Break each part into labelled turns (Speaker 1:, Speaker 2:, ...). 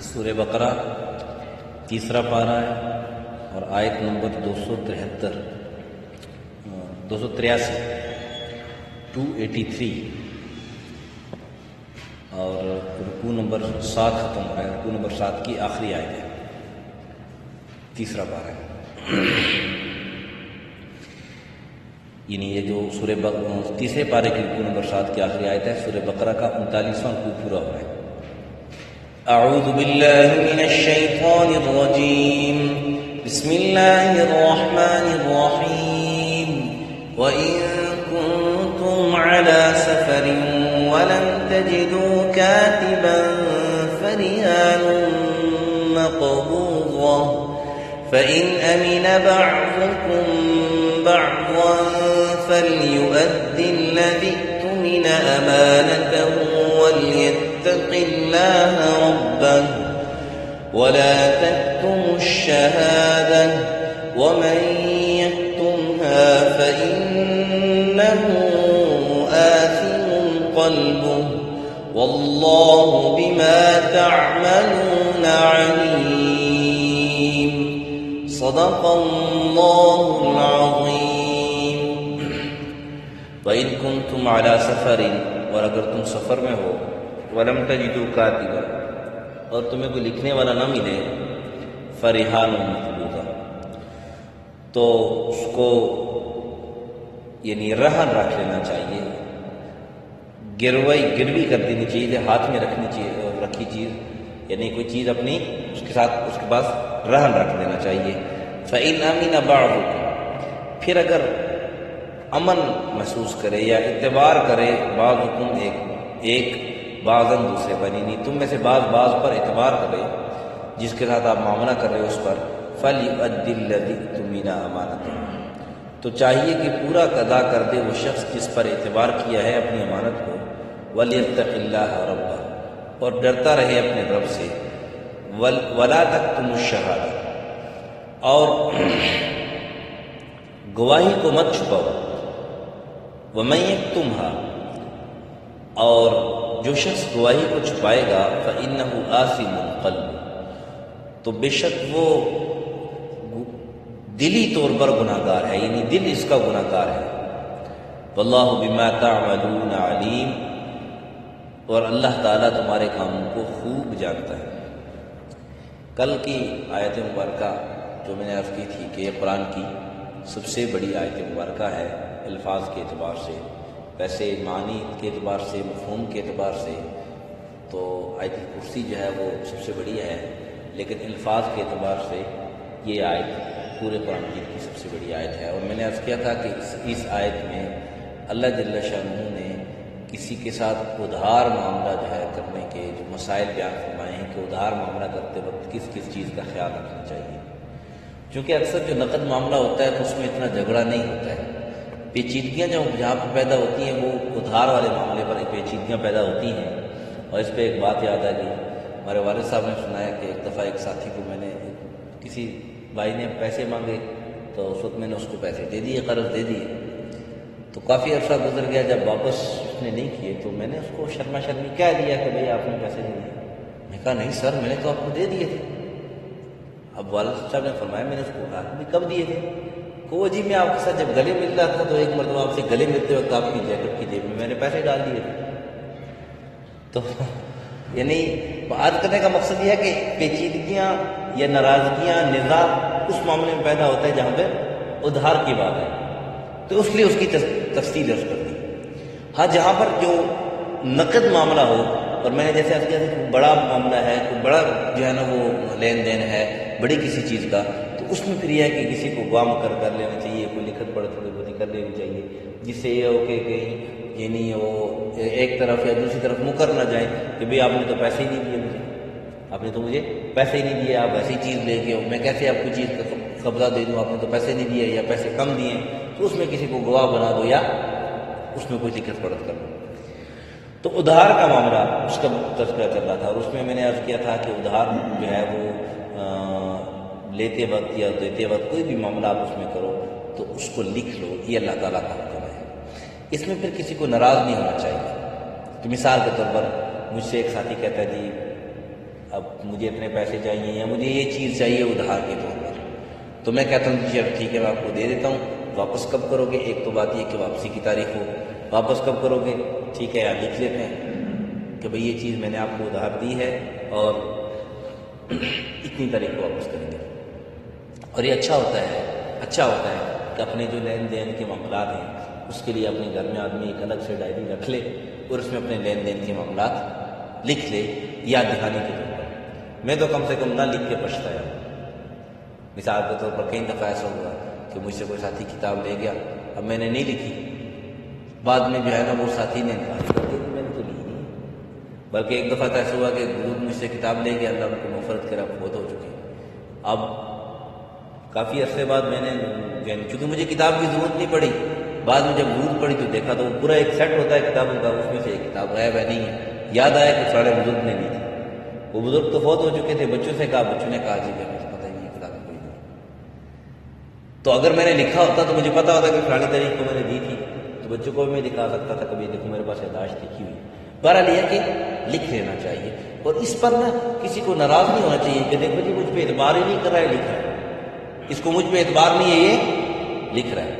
Speaker 1: سورہ بقرہ تیسرا پارہ ہے اور آیت نمبر 283 اور رکوع نمبر 7 ختم ہو رہا ہے. رکوع نمبر 7 کی آخری آیت ہے، تیسرا پارہ ہے. یعنی یہ جو تیسرے پارے کی رکوع نمبر 7 کی آخری آیت ہے، سورہ بقرہ کا 39واں رکوع پورا ہو رہا ہے.
Speaker 2: اعوذ باللہ من الشیطان الرجیم، بسم اللہ الرحمن الرحیم. وَإِن كُنتُمْ عَلَى سَفَرٍ وَلَمْ تَجِدُوا كَاتِبًا فَرِهَانٌ مَّقْبُوضَةٌ فَإِنْ أَمِنَ بَعْضُكُمْ بَعْضًا فَلْيُؤَدِّ الَّذِي اؤْتُمِنَ أَمَانَتَهُ وَلْيَتَّقِ اللَّهَ رَبَّهُ وَلَا تَكْتُمُوا الشَّهَادَةَ وَمَن يَكْتُمْهَا فَإِنَّهُ آثِمٌ قَلْبُهُ وَاللَّهُ بِمَا تَعْمَلُونَ عَلِيمٌ. صدق اللہ العظیم.
Speaker 1: وَإِن كُنتُمْ عَلَى سَفَرٍ، اور اگر تم سفر میں ہو، وَلَمْ تَجِدُوا كَاتِبًا، اور تمہیں کوئی لکھنے والا نہ ملے، فَرِهَانٌ مَّقْبُوضَةٌ، تو اس کو یعنی رہن رکھ لینا چاہیے، گروی کر دینی چاہیے، ہاتھ میں رکھی چیز، یعنی کوئی چیز اپنی اس کے پاس رہن رکھ دینا چاہیے. فَإِنْ أَمِنَ بَعْضُكُمْ، پھر اگر امن محسوس کرے یا اعتبار کرے، بعضکم ایک بعضاً دوسرے پر، یعنی تم میں سے بعض پر اعتبار کرے، جس کے ساتھ آپ معاملہ کر رہے ہو اس پر، فَلْيُؤَدِّ الَّذِي اؤْتُمِنَ أَمَانَتَهُ، تو چاہیے کہ پورا ادا کر دے وہ شخص جس پر اعتبار کیا ہے اپنی امانت کو، وَلْيَتَّقِ اللَّهَ رَبَّهُ، اور ڈرتا رہے اپنے رب سے، وَلَا تَكْتُمُوا الشَّهَادَةَ، اور گواہی کو مت چھپاؤ، وَمَن يَكْتُمْهَا، اور جو شخص گواہی کو چھپائے گا، فَإِنَّهُ آثِمٌ قَلْبُهُ، تو بے شک وہ دلی طور پر گناہ گار ہے، یعنی دل اس کا گناہ گار ہے. وَاللَّهُ بِمَا تَعْمَلُونَ عَلِيمٌ، اور اللہ تعالیٰ تمہارے کاموں کو خوب جانتا ہے. کل کی آیت مبارکہ جو میں نے عرض کی تھی کہ یہ قرآن کی سب سے بڑی آیت مبارکہ ہے الفاظ کے اعتبار سے، ویسے معنی کے اعتبار سے، مفہوم کے اعتبار سے تو آیت کرسی جو ہے وہ سب سے بڑی ہے، لیکن الفاظ کے اعتبار سے یہ آیت پورے قرآن مجید کی سب سے بڑی آیت ہے. اور میں نے عرض کیا تھا کہ اس آیت میں اللہ جل شانہ نے کسی کے ساتھ ادھار معاملہ جو ہے کرنے کے جو مسائل بیان فرمائے ہیں کہ ادھار معاملہ کرتے وقت کس کس چیز کا خیال رکھنا چاہیے. چونکہ اکثر جو نقد معاملہ ہوتا ہے تو اس میں اتنا جھگڑا نہیں ہوتا ہے، پیچیدگیاں جہاں پر پیدا ہوتی ہیں وہ ادھار والے معاملے پر پیچیدگیاں پیدا ہوتی ہیں. اور اس پہ ایک بات یاد آ گئی، ہمارے والد صاحب نے سنایا کہ ایک دفعہ ایک ساتھی کو میں نے، کسی بھائی نے پیسے مانگے تو اس وقت میں نے اس کو پیسے دے دیے، قرض دے دیے. تو کافی عرصہ گزر گیا، جب واپس اس نے نہیں کیے تو میں نے اس کو شرما شرمی کہہ دیا کہ بھئی آپ نے پیسے نہیں دیے. میں کہا نہیں سر، میں نے تو آپ کو دے دیے تھے. اب والد صاحب نے فرمایا، میں نے اس کو کہا کہ کب دیے تھے؟ کہ وہ جی میں آپ کے ساتھ جب گلے مل رہا تھا تو ایک مرتبہ آپ سے گلے ملتے وقت آپ کی جیکٹ کی جیب میں نے پیسے ڈال دیے تھے. تو یعنی بات کرنے کا مقصد یہ ہے کہ پیچیدگیاں یا ناراضگیاں، نزاع اس معاملے میں پیدا ہوتا ہے جہاں پہ ادھار کی بات ہے، تو اس لیے اس کی تفصیل عرض کر دی. ہاں جہاں پر جو نقد معاملہ ہو، اور میں نے جیسے عرض کیا تھا کہ بڑا معاملہ ہے، کوئی بڑا جو ہے نا وہ لین دین ہے بڑی کسی چیز کا، تو اس میں پھر یہ ہے کہ کسی کو گواہ مقرر کر لینا چاہیے، کوئی لکھت پڑھ تھوڑی بہت کر لینی چاہیے، جس سے یہ ہو کہ کہیں یعنی وہ ایک طرف یا دوسری طرف مکر نہ جائیں کہ بھئی آپ نے تو پیسے ہی نہیں دیے مجھے، آپ نے تو مجھے پیسے ہی نہیں دیے، آپ ایسی چیز لے کے میں کیسے آپ کو چیز کا قبضہ دے دوں، آپ نے تو پیسے نہیں دیے یا پیسے کم دیے، تو اس میں کسی کو گواہ بنا دو یا اس میں کوئی لکھت پڑھ کر دو. تو ادھار کا معاملہ اس کا تذکرہ چل رہا تھا، اور اس میں نے عرض کیا تھا کہ ادھار جو ہے وہ لیتے وقت یا دیتے وقت کوئی بھی معاملہ آپ اس میں کرو تو اس کو لکھ لو، یہ اللہ تعالیٰ کا حکم ہے. اس میں پھر کسی کو ناراض نہیں ہونا چاہیے. کہ مثال کے طور پر مجھ سے ایک ساتھی کہتا ہے جی اب مجھے اتنے پیسے چاہیے یا مجھے یہ چیز چاہیے ادھار کے طور پر، تو میں کہتا ہوں چل ٹھیک ہے میں آپ کو دے دیتا ہوں، واپس کب کرو گے؟ ایک تو بات یہ کہ واپسی کی تاریخ ہو، واپس کب کرو گے؟ ٹھیک ہے یار لکھ لیتے ہیں کہ بھئی یہ چیز میں نے آپ کو ادھار دی ہے اور اتنی تاریخ کو واپس کریں گے۔ اور یہ اچھا ہوتا ہے کہ اپنے جو لین دین کے معاملات ہیں اس کے لیے اپنے گھر میں آدمی ایک الگ سے ڈائری رکھ لے اور اس میں اپنے لین دین کے معاملات لکھ لے یاد دہانی کے طور پر۔ میں تو کم سے کم نہ لکھ کے پچھتایا ہوں۔ مثال کے طور پر کئی دفعہ ایسا ہوا کہ مجھ سے کوئی ساتھی کتاب لے گیا، اب میں نے نہیں لکھی، بعد میں جو ہے نا وہ ساتھی نے انکار کر دیا کہ میں نے تو لی نہیں، بلکہ ایک دفعہ تو ایسا ہوا کہ بزرگ مجھ سے کتاب لے گیا، اللہ ان کو مغفرت کرے، فوت ہو چکے۔ اب کافی عرصے بعد میں نے چونکہ مجھے کتاب کی ضرورت نہیں پڑی، بعد میں جب ضرورت پڑی تو دیکھا تو وہ پورا ایک سیٹ ہوتا ہے کتابوں کا، اس میں سے ایک کتاب غائب ہے، نہیں ہے، یاد آیا کہ سارے بزرگ نے لی تھی۔ وہ بزرگ تو فوت ہو چکے تھے، بچوں سے کہا، بچوں نے کہا جی کہ مجھے پتہ ہی نہیں کتاب کوئی نہیں۔ تو اگر میں نے لکھا ہوتا تو مجھے پتا ہوتا کہ فلانی تاریخ کو میں نے دی تھی، تو بچوں کو بھی میں دکھا سکتا تھا، کبھی دیکھو میرے پاس یادداشت لکھی ہوئی۔ بہرحال یہ کہ لکھ لینا چاہیے، اور اس پر نا کسی کو ناراض نہیں ہونا چاہیے کہ دیکھو جی مجھ پہ اعتبار ہی نہیں کر رہا ہے، لکھ رہا ہے، اس کو مجھ پہ اعتبار نہیں ہے، یہ لکھ رہا ہے۔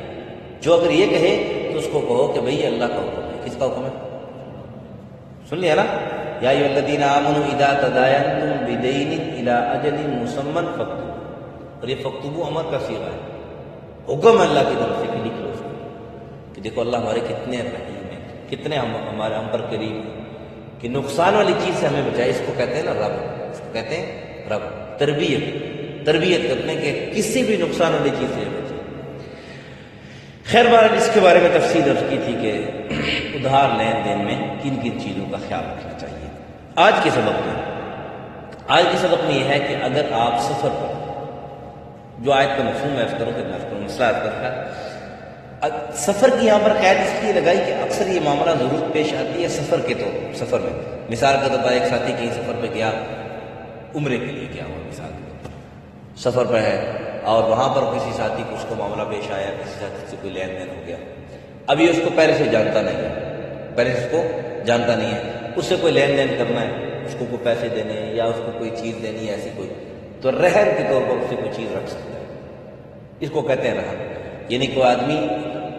Speaker 1: جو اگر یہ کہے تو اس کو کہو کہ بھئی اللہ کا حکم ہے۔ کس کا حکم ہے؟ سن لیا نا، یا ایھا الذین آمنوا اذا تداینتم بدین الی اجل مسمى فاکتبوہ، اور یہ فاکتبوہ امر کا صیغہ ہے، حکم ہے اللہ کی طرف سے کہ لکھ لو اس کو، کہ دیکھو اللہ ہمارے کتنے رحیم ہیں، کتنے ہمارے ہم پر کریم ہیں، کہ نقصان والی چیز سے ہمیں بچائے۔ اس کو کہتے ہیں نا رب، اس کو کہتے ہیں رب، تربیت کرنے کے کسی بھی نقصان والی چیز سے بچے۔ خیر بہرحال اس کے بارے میں تفصیل عرض کی تھی کہ ادھار لین دین میں کن کن چیزوں کا خیال رکھنا چاہیے۔ آج کے سبق میں یہ ہے کہ اگر آپ سفر پر، جو آیت کا مفہوم ہے مسئلہ کرتا ہے، سفر کی یہاں پر قید اس لیے لگائی کہ اکثر یہ معاملہ ضرورت پیش آتی ہے سفر میں۔ مثال کے طور پر ایک ساتھی کہیں سفر پہ گیا، عمرے کے لیے گیا ہوا، مثال کے طور پر سفر پہ ہے، اور وہاں پر کسی ساتھی کو اس کو معاملہ پیش آیا، کسی ساتھی سے کوئی لین دین ہو گیا، اب یہ اس کو پہلے سے جانتا نہیں ہے، اس سے کوئی لین دین کرنا ہے، اس کو کوئی پیسے دینے ہیں یا اس کو کوئی چیز دینی ہے ایسی کوئی، تو رہن کے طور پر اس سے کوئی چیز رکھ سکتا ہے، اس کو کہتے ہیں رہن۔ یعنی کوئی آدمی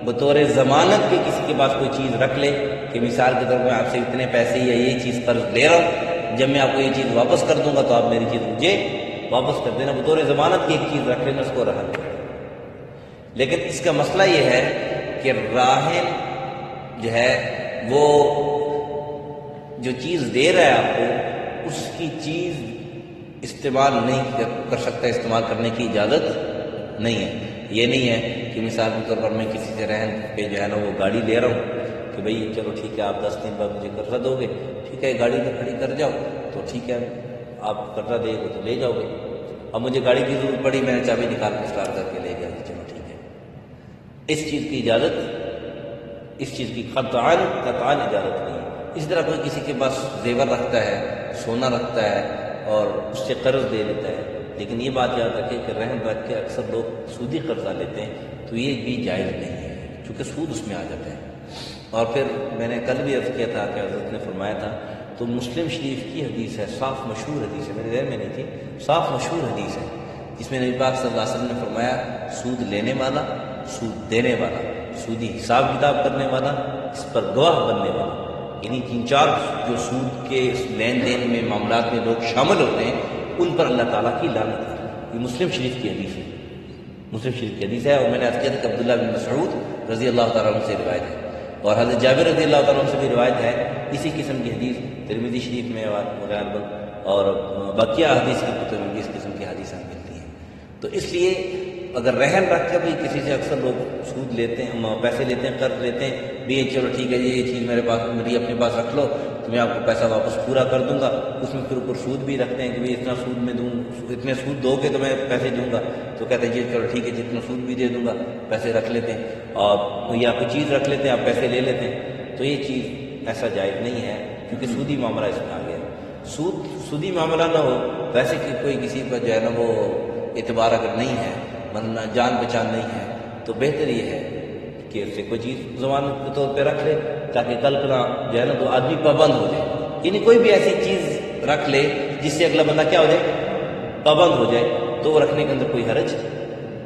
Speaker 1: بطور ضمانت کے کسی کے پاس کوئی چیز رکھ لے کہ مثال کے طور پر میں آپ سے اتنے پیسے یا یہ چیز قرض لے رہا ہوں، جب میں آپ کو یہ چیز واپس کر دوں گا تو آپ میری چیز مجھے واپس کر دینا، بطور ضمانت کی ایک چیز رکھ لینا، اس کو رہن۔ لیکن اس کا مسئلہ یہ ہے کہ راہن جو ہے وہ جو چیز دے رہا ہے آپ کو، اس کی چیز استعمال نہیں کر سکتا، استعمال کرنے کی اجازت نہیں ہے۔ یہ نہیں ہے کہ مثال کے طور پر میں کسی سے رہن پہ جو ہے نا وہ گاڑی لے رہا ہوں کہ بھئی چلو ٹھیک ہے آپ 10 دن بعد مجھے قرضہ دو گے، ٹھیک ہے گاڑی تو کھڑی کر جاؤ، تو ٹھیک ہے آپ قرضہ دے گے تو لے جاؤ گے، اب مجھے گاڑی کی ضرورت پڑی، میں نے چابی نکال کے اسٹارٹ کر کے لے گیا، چلو ٹھیک ہے۔ اس چیز کی اجازت، اس چیز کی قطعاً اجازت نہیں ہے۔ اس طرح کوئی کسی کے پاس زیور رکھتا ہے، سونا رکھتا ہے اور اس سے قرض دے لیتا ہے، لیکن یہ بات یاد رکھے کہ رہن رکھ کے اکثر لوگ سودی قرضہ لیتے ہیں، تو یہ بھی جائز نہیں ہے چونکہ سود اس میں آ جاتا ہے۔ اور پھر میں نے کل بھی عرض کیا تھا کہ حضرت نے فرمایا تھا، تو مسلم شریف کی حدیث ہے، صاف مشہور حدیث ہے، میرے ذہن میں نہیں تھی، صاف مشہور حدیث ہے، جس میں نبی پاک صلی اللہ علیہ وسلم نے فرمایا سود لینے والا، سود دینے والا، سودی حساب کتاب کرنے والا، اس پر گواہ بننے والا، یعنی 3-4 جو سود کے لین دین میں معاملات میں لوگ شامل ہوتے ہیں، ان پر اللہ تعالیٰ کی لعنت ہے۔ یہ مسلم شریف کی حدیث ہے، مسلم شریف کی حدیث ہے، اور میں نے عرض کیا تھا کہ عبداللہ بن مسعود رضی اللہ تعالیٰ عنہ سے روایت ہے، اور حضرت جابر رضی اللہ تعالیٰ عنہ سے بھی روایت ہے، اسی قسم کی حدیث ترمذی شریف میں غالباً اور بقیہ حدیث کی کتب میں بھی اس قسم کی حدیثیں ملتی ہیں۔ تو اس لیے اگر رہن رکھ کے بھی کسی سے اکثر لوگ سود لیتے ہیں، پیسے لیتے ہیں، قرض لیتے ہیں بھی، چلو ٹھیک ہے جی یہ چیز میری اپنے پاس رکھ لو تو میں آپ کو پیسہ واپس پورا کر دوں گا، اس میں پھر اوپر سود بھی رکھتے ہیں کہ اتنا سود میں دوں، اتنے سود دو گے تو میں پیسے دوں گا، تو کہتے ہیں جی چلو ٹھیک ہے جتنا سود بھی دے دوں گا، پیسے رکھ لیتے ہیں، اور یا کوئی چیز رکھ لیتے ہیں آپ پیسے لے لیتے ہیں، تو یہ چیز ایسا جائز نہیں ہے کیونکہ سودی معاملہ اس میں آ گیا۔ سودی معاملہ نہ ہو، ویسے کہ کوئی کسی پر جو ہے نا وہ اعتبار اگر نہیں ہے، ورنہ جان پہچان نہیں ہے، تو بہتر یہ ہے کہ اس سے کوئی چیز ضمانت کے طور پہ رکھ لے تاکہ کل کلا جو ہے نا تو آدمی پابند ہو جائے، یعنی کوئی بھی ایسی چیز رکھ لے جس سے اگلا بندہ کیا ہو جائے، پابند ہو جائے، تو وہ رکھنے کے اندر کوئی حرج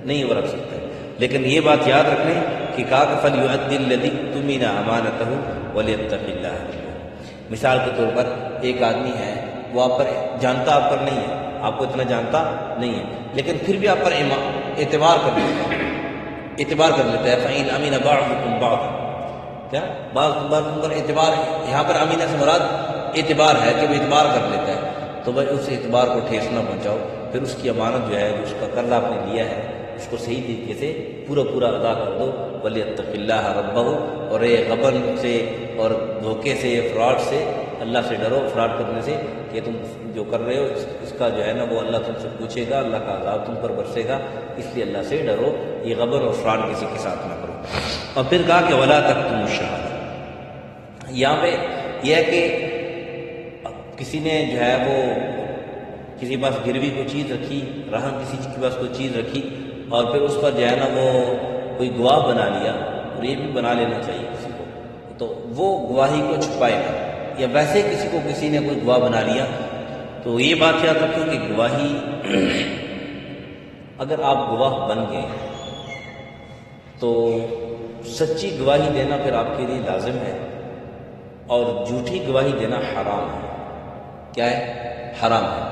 Speaker 1: نہیں، وہ رکھ سکتا ہے۔ لیکن یہ بات یاد رکھیں کہ کہا کہ فَلْيُؤَدِّ الَّذِي اؤْتُمِنَ أَمَانَتَهُ وَلْيَتَّقِ اللَّهَ رَبَّهُ۔ مثال کے طور پر ایک آدمی ہے، وہ آپ پر جانتا، آپ پر نہیں ہے، آپ کو اتنا جانتا نہیں ہے، لیکن پھر بھی آپ پر اعتبار کر لیتا ہے، فَإِنْ أَمِنَ بَعْضُكُمْ بَعْضًا، کیا بعض تم پر اعتبار ہے، یہاں پر امینہ سے مراد اعتبار ہے کہ وہ اعتبار کر لیتا ہے، تو بھائی اس اعتبار کو ٹھیس نہ پہنچاؤ، پھر اس کی امانت جو ہے، اس کا قرض آپ نے لیا ہے، اس کو صحیح طریقے سے پورا ادا کر دو۔ وَلْيَتَّقِ اللَّهَ رَبَّهُ، اور یہ غبن سے اور دھوکے سے، فراڈ سے اللہ سے ڈرو، فراڈ کرنے سے کہ تم جو کر رہے ہو اس کا جو ہے نا وہ اللہ تم سے پوچھے گا، اللہ کا عذاب تم پر برسے گا، اس لیے اللہ سے ڈرو، یہ غبن اور فراڈ کسی کے ساتھ نہ کرو۔ اور پھر کہا کہ وَلَا تَكْتُمُوا الشَّهَادَةَ، یہاں پہ یہ ہے کہ کسی نے جو ہے وہ کسی کے پاس گروی کوئی چیز رکھی، رہن کسی کے پاس کوئی چیز رکھی، اور پھر اس پر جو ہے نا وہ کوئی گواہ بنا لیا، اور یہ بھی بنا لینا چاہیے کسی کو، تو وہ گواہی کو چھپائے گا، یا ویسے کسی کو کسی نے کوئی گواہ بنا لیا، تو یہ بات یاد رکھیں کہ گواہی اگر آپ گواہ بن گئے تو سچی گواہی دینا پھر آپ کے لیے لازم ہے، اور جھوٹی گواہی دینا حرام ہے۔ کیا ہے؟ حرام ہے۔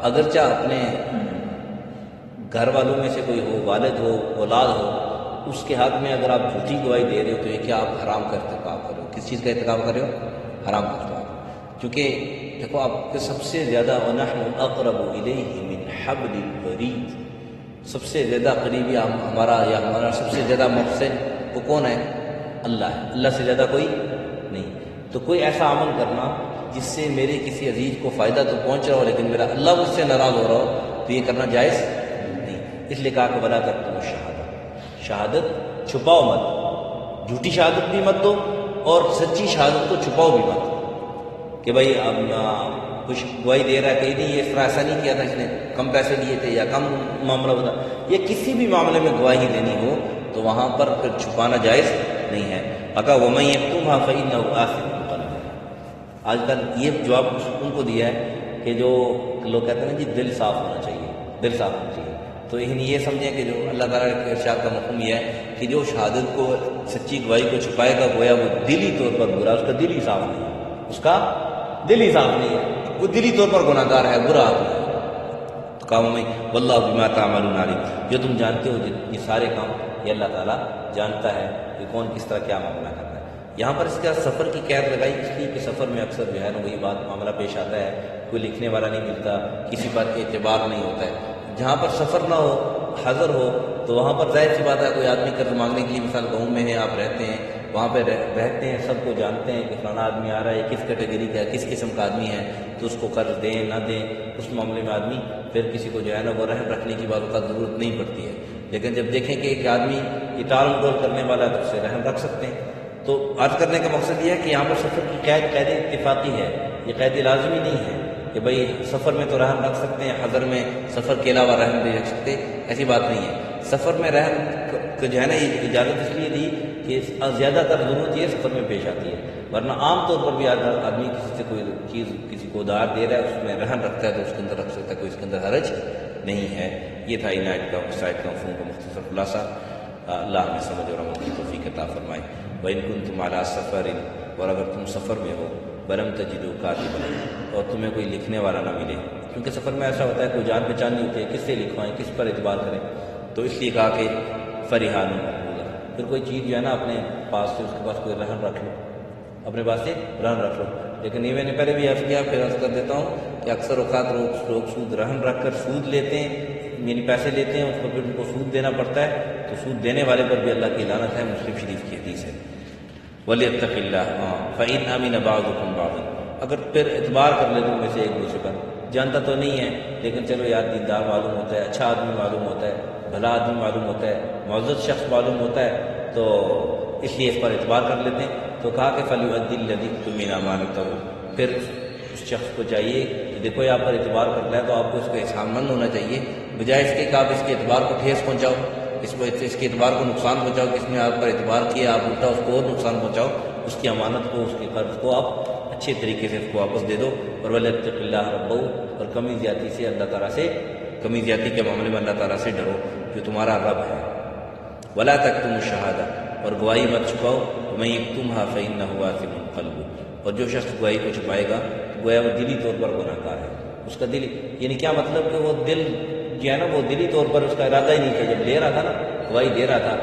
Speaker 1: اگرچہ اپنے گھر والوں میں سے کوئی ہو، والد ہو، اولاد ہو، اس کے حق میں اگر آپ جھوٹی گواہی دے رہے ہو تو یہ کیا آپ حرام کا ارتکاب کر رہے ہو؟ کس چیز کا ارتکاب کر رہے ہو؟ حرام کا ارتکاب۔ کیونکہ دیکھو آپ کے سب سے زیادہ وَنَحْنُ أَقْرَبُ إِلَيْهِ مِنْ حَبْلِ الْوَرِيدِ، سب سے زیادہ قریبی ہمارا سب سے زیادہ محسن وہ کون ہے؟ اللہ ہے، اللہ سے زیادہ کوئی نہیں۔ تو کوئی ایسا عمل کرنا جس سے میرے کسی عزیز کو فائدہ تو پہنچ رہا ہو لیکن میرا اللہ مجھ سے ناراض ہو رہا ہو، تو یہ کرنا جائز نہیں۔ اس لیے کہا کہ وَلَا تَكْتُمُوا الشَّهَادَةَ، شہادت چھپاؤ مت، جھوٹی شہادت بھی مت دو اور سچی شہادت کو چھپاؤ بھی مت، کہ بھائی اب کچھ گواہی دے رہا ہے کہ نہیں یہ اس طرح ایسا نہیں کیا تھا، اس نے کم پیسے لیے تھے یا کم معاملہ ہوتا، یا کسی بھی معاملے میں گواہی دینی ہو تو وہاں پر پھر چھپانا جائز نہیں ہے۔ اگر وَمَن يَكْتُمْهَا فَإِنَّهُ آثِمٌ قَلْبُهُ، آج کل یہ جواب ان کو دیا ہے کہ جو لوگ کہتے ہیں نا جی دل صاف ہونا چاہیے، دل صاف ہونا چاہیے، تو یہ سمجھیں کہ جو اللہ تعالیٰ کے ارشاد کا مفہوم یہ ہے کہ جو شہادت کو، سچی گواہی کو چھپائے گا گویا وہ دلی طور پر برا، اس کا دل ہی صاف نہیں ہے، اس کا دل ہی صاف نہیں ہے، وہ دلی طور پر گناہ گار ہے، برا آدمی ہے۔ تو کہا میں واللہ بما تعملون علیم، جو تم جانتے ہو یہ سارے کام یہ اللہ تعالیٰ جانتا ہے کہ کون کس طرح کیا معاملہ کرنا ہے۔ یہاں پر اس کے سفر کی قید لگائی اس لیے کہ سفر میں اکثر جو ہے نا وہی بات معاملہ پیش آتا ہے، کوئی لکھنے والا نہیں ملتا، کسی پر اعتبار نہیں ہوتا ہے۔ جہاں پر سفر نہ ہو، حضر ہو، تو وہاں پر ظاہر سی بات ہے کوئی آدمی قرض مانگنے کے لیے، مثال گاؤں میں ہے، آپ رہتے ہیں وہاں پہ رہتے ہیں، سب کو جانتے ہیں کہ فلانا آدمی آ رہا ہے، کس کیٹیگری کا ہے، کس قسم کا آدمی ہے، تو اس کو قرض دیں نہ دیں، اس معاملے میں آدمی پھر کسی کو جو ہے نا وہ رحم رکھنے کی بات کا ضرورت نہیں پڑتی ہے۔ لیکن جب دیکھیں کہ ایک آدمی یہ ٹال مٹول کرنے والا ہے تو اسے رحم رکھ سکتے ہیں۔ تو عرض کرنے کا مقصد یہ ہے کہ یہاں پر سفر کی قید اتفاقی ہے، یہ قید لازمی نہیں ہے کہ بھائی سفر میں تو رحم رکھ سکتے ہیں، حضر میں سفر کے علاوہ رحم نہیں رکھ سکتے، ایسی بات نہیں ہے۔ سفر میں رحم کو جو ہے نا یہ اجازت اس لیے دی کہ زیادہ تر ضرورت یہ سفر میں پیش آتی ہے، ورنہ عام طور پر بھی آدمی کسی سے کوئی چیز کسی کو ادھار دے رہا ہے، اس میں رحم رکھتا ہے تو اس کے اندر رکھ سکتا ہے، کوئی اس کے اندر حرج نہیں ہے۔ یہ تھا ان آیت کا مفہوم کا مختصر خلاصہ۔ اللہ ہمیں سمجھ اور عمل کی توفیق عطا فرمائے۔ وَإِن كُنتُمْ عَلَىٰ سَفَرٍ، اور اگر تم سفر میں ہو، وَلَمْ تَجِدُوا كَاتِبًا، اور تمہیں کوئی لکھنے والا نہ ملے، کیونکہ سفر میں ایسا ہوتا ہے کوئی جان پہچان نہیں ہوتی ہے، کس سے لکھوائیں، کس پر اعتبار کریں، تو اس لیے کہا کہ فَرِحَانٌ مَقْبُوضَةٌ، پھر کوئی چیز جو ہے نا اپنے پاس سے، اس کے پاس کوئی رہن رکھ لو، اپنے پاس سے رہن رکھ لو۔ لیکن یہ میں نے پہلے بھی عرض کیا، پھر عرض کر دیتا ہوں کہ اکثر اوقات لوگ سود رہن رکھ کر سود لیتے ہیں، یعنی پیسے لیتے ہیں، اس کو پھر ان کو سود دینا پڑتا ہے، تو سود دینے والے پر بھی اللہ کی لعنت ہے، مسلم شریف کی حدیث ہے۔ وَلْيَتَّقِ اللَّهَ فَإِنْ أَمِنَ بَعْضُكُمْ بَعْضًا، اگر پھر اعتبار کر لے تم میں سے ایک دوسرے پر، جانتا تو نہیں ہے لیکن چلو یار دیندار معلوم ہوتا ہے، اچھا آدمی معلوم ہوتا ہے، بھلا آدمی معلوم ہوتا ہے، معزز شخص معلوم ہوتا ہے، تو اس لیے اس پر اعتبار کر لیتے ہیں۔ تو کہا کہ فَلْيُؤَدِّ الَّذِي اؤْتُمِنَ أَمَانَتَهُ، پھر اس شخص کو چاہیے کہ دیکھو یہ آپ پر اعتبار کر رہا ہے تو آپ کو اس کو احسان مند ہونا چاہیے، بجائے اس کے کہ آپ اس کے اعتبار کو ٹھیس پہنچاؤ، اس کے اعتبار کو نقصان پہنچاؤ، کہ اس نے آپ پر اعتبار کیا، آپ الٹا اس کو اور نقصان پہنچاؤ، اس کی امانت کو، اس کے قرض کو آپ اچھے طریقے سے اس کو واپس دے دو۔ اور وَلْيَتَّقِ اللَّهَ رَبَّهُ، اور کمی زیادتی سے اللہ تعالیٰ سے، کمی زیادتی کے معاملے میں اللہ تعالیٰ سے ڈرو جو تمہارا رب ہے۔ وَلَا تَكْتُمُوا الشَّهَادَةَ، اور گواہی مت چھپاؤ، وَمَن يَكْتُمْهَا فَإِنَّهُ آثِمٌ قَلْبُهُ، اور جو شخص گواہی کو چھپائے گا تو گویا وہ دلی طور پر گناہ گار ہے، اس کا دل، یعنی کیا مطلب کہ وہ دل جو ہے نا وہ دلی طور پر اس کا ارادہ ہی نہیں تھا، جب لے رہا تھا نا گواہی دے رہا تھا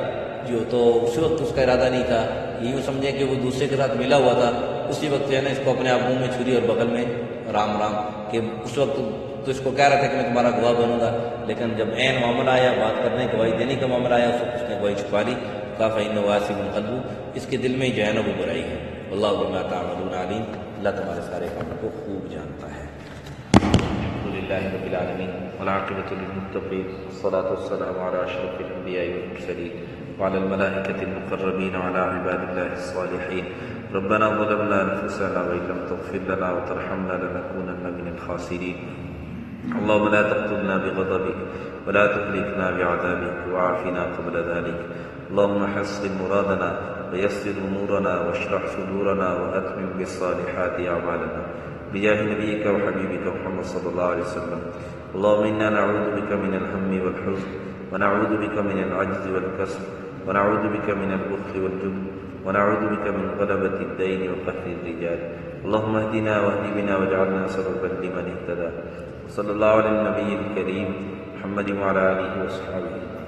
Speaker 1: جو، تو اس وقت اس کا ارادہ نہیں تھا، یوں سمجھیں کہ وہ دوسرے کے ساتھ ملا ہوا تھا، اسی وقت جو ہے نا اس کو اپنے آپ منہ میں چھری اور بغل میں رام رام، کہ اس وقت تو اس کو کہہ رہا تھا کہ میں تمہارا گواہ بنوں گا، لیکن جب عین معاملہ آیا، بات کرنے گواہی دینے کا معاملہ آیا، اس وقت اس نے گواہی چھپا لی، کہا فَإِنَّهُ آثِمٌ قَلْبُهُ، اس کے دل میں جو ہے نا وہ برائی ہے۔ واللہ بما تعملون علیم، اللہ تمہارے سارے کاموں کو خوب جانتا ہے۔ الحمدللہ رب العالمین والعاقبۃ للمتقین والصلاۃ والسلام علی اشرف الانبیاء والمرسلین وعلى الملائکۃ المقربین وعلى عباد اللہ الصالحین۔ ربنا ظلمنا انفسنا وان لم تغفر لنا وترحمنا لنكونن من الخاسرین۔ اللهم لا تقتلنا بغضبك ولا تهلكنا بعذابك وعافنا قبل ذلك۔ اللهم حسن مرادنا ويسر امورنا واشرح صدورنا واتمم بالصالحات اعمالنا بجاه نبيك وحبيبك محمد صلى الله عليه وسلم۔ اللهم انا نعوذ بك من الهم والحزن، ونعوذ بك من العجز والكسل، ونعوذ بك من البخل والجبن، ونعوذ بك من غلبة الدين وقهر الرجال۔ اللهم اهدنا واهد بنا واجعلنا سببا لمن اهتدى۔ صلی اللہ علیہ النبی الکریم محمد وعلى آلہ وصحبہ۔